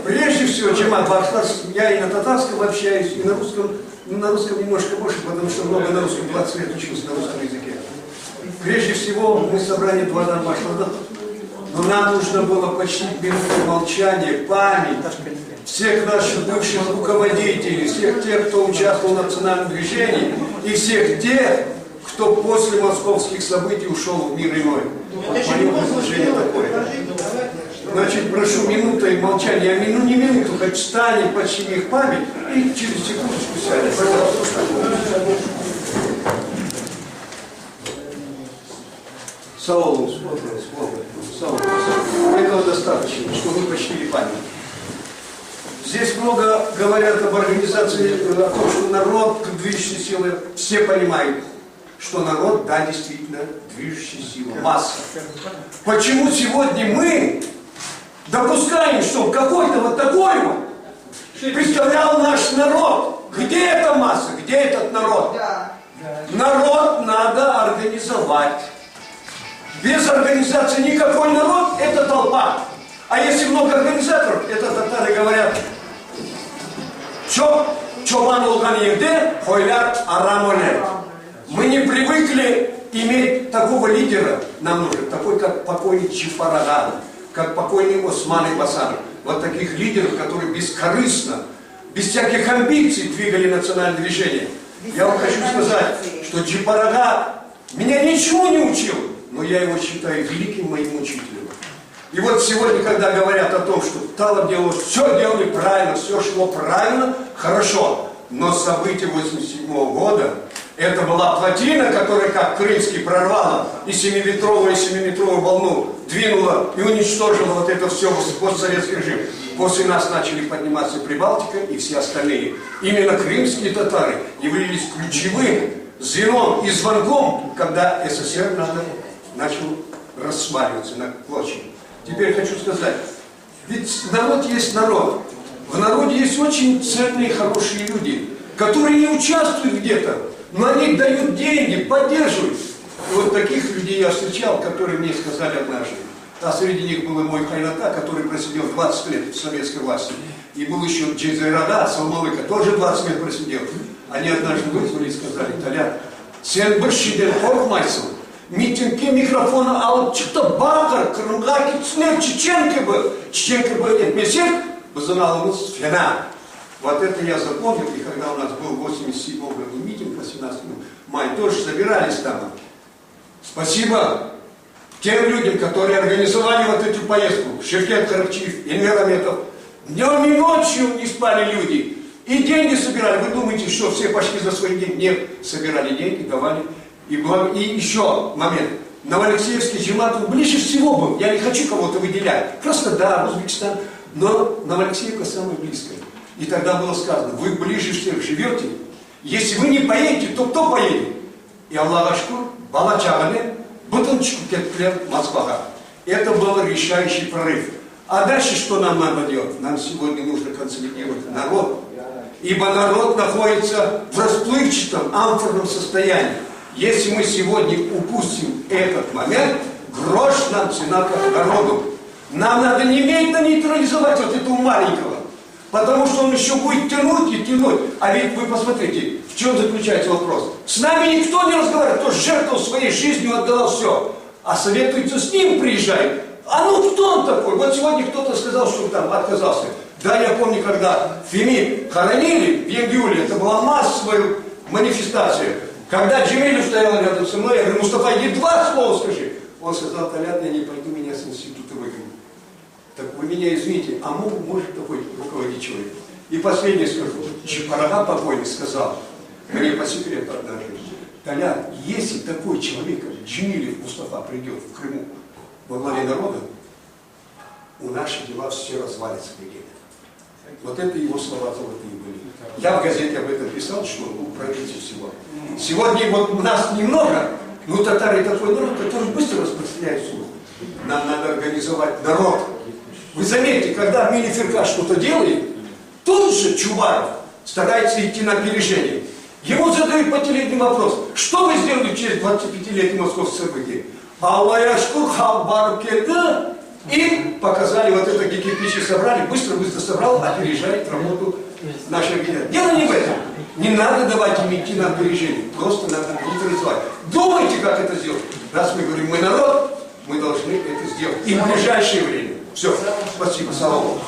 Прежде всего, Джамат Бахтас, я и на татарском общаюсь, и на русском немножко больше, потому что много на русском, 20 лет учился на русском языке. Прежде всего, мы собрали 2 домашних, но нам нужно было почтить минуту молчания, память всех наших бывших руководителей, всех тех, кто участвовал в национальном движении, и всех тех, кто после московских событий ушел в мир иной. Мое предложение такое. Значит, прошу минутой молчания, не минуту, хоть встанем, почтим их память, и через секундочку сядем. Пожалуйста. Саулу, этого достаточно, чтобы вы почтили память. Здесь много говорят об организации, о том, что народ движущая сила. Все понимают, что народ, да, действительно, движущая сила, масса. Почему сегодня мы допускаем, что какой-то вот такой вот представлял наш народ? Где эта масса? Где этот народ? Народ надо организовать. Без организации никакой народ – это толпа. А если много организаторов, это татары говорят, чобан олган ерде, хойлар арам оле. Мы не привыкли иметь такого лидера, нам нужен, такой, как покойный Джипарага, как покойный Осман Ибасан. Вот таких лидеров, которые бескорыстно, без всяких амбиций двигали национальное движение. Я вам хочу сказать, что Джипарага меня ничего не учил, но я его считаю великим моим учителем. И вот сегодня, когда говорят о том, что Талаб делал, все делали правильно, все шло правильно, хорошо. Но события 1987 года, это была плотина, которая, как Крымский, прорвала и 7-метровую волну двинула и уничтожила вот это все постсоветский режим. После нас начали подниматься Прибалтика и все остальные. Именно крымские татары являлись ключевым звеном и звонком, когда СССР начал рассматриваться на клочья. Теперь хочу сказать, ведь народ есть народ. В народе есть очень ценные, хорошие люди, которые не участвуют где-то, но они дают деньги, поддерживают. И вот таких людей я встречал, которые мне сказали однажды. А среди них был и мой Хайната, который просидел 20 лет в советской власти. И был еще Джейзайрада, Салмалыка, тоже 20 лет просидел. Они однажды вызвали и сказали: Толя, сен башиден коркмайсың. Митингке микрофона алып чыкты, бақыр, Крымға кетсінер, Чеченко бы этмесек, біздің алымыз фена. Вот это я запомнил, и когда у нас был в 87 году митинг, 18 мая, тоже собирались там. Спасибо тем людям, которые организовали вот эту поездку. Шевкет Каракчиев, Эльмир Аметов. Днем и ночью не спали люди. И деньги собирали. Вы думаете, что все пошли за свои деньги? Нет, собирали деньги, давали. И еще момент. Новоалексеевский Джамат ближе всего был. Я не хочу кого-то выделять. Просто да, Узбекистан. Но Новоалексеевка самая близкая. И тогда было сказано: вы ближе всех живете. Если вы не поедете, то кто поедет? И Аллах Ашкур, Бала Чагане, Бутынчику Кетклер, Москва. Это был решающий прорыв. А дальше что нам надо делать? Нам сегодня нужно консолидировать народ. Ибо народ находится в расплывчатом, амфорном состоянии. Если мы сегодня упустим этот момент, грош нам цена как народу. Нам надо немедленно нейтрализовать вот этого маленького. Потому что он еще будет тянуть и тянуть. А ведь вы посмотрите, в чем заключается вопрос. С нами никто не разговаривает, кто жертвовал своей жизнью, отдал все. А советуется с ним приезжает. А ну кто он такой? Вот сегодня кто-то сказал, что он там отказался. Да, я помню, когда Феми хоронили в июле, это была массовая манифестация. Когда Джемилев стоял рядом со мной, я говорю: Мустафа, иди 2 слова скажи. Он сказал: Толян, я не пойду, меня с института выгонят. Так вы меня извините, а может такой руководить человек? И последнее скажу. Джипарага покойный сказал мне по секрету однажды: Толян, если такой человек, как Джемилев Мустафа, придет в Крыму во главе народа, у наших дела все развалится где-то. Вот это его слова золотые были. Я в газете об этом писал, что правительство всего. Сегодня вот у нас немного, но татары такой народ, который быстро распространяет слух. Нам надо организовать народ. Вы заметите, когда Мини-Ферка что-то делает, тут же Чубаров старается идти на опережение. Ему задают по телевидению вопрос: что вы сделали через 25-летие московских событий? Аллах Ашкур Халбар Кеда, И показали, вот это кирпичи собрали, быстро-быстро собрал, опережает работу нашего генерала. Дело не в этом. Не надо давать им идти на опережение, просто надо нейтрализовать. Думайте, как это сделать. Раз мы говорим, мы народ, мы должны это сделать. И в ближайшее время. Все, спасибо, слава Богу.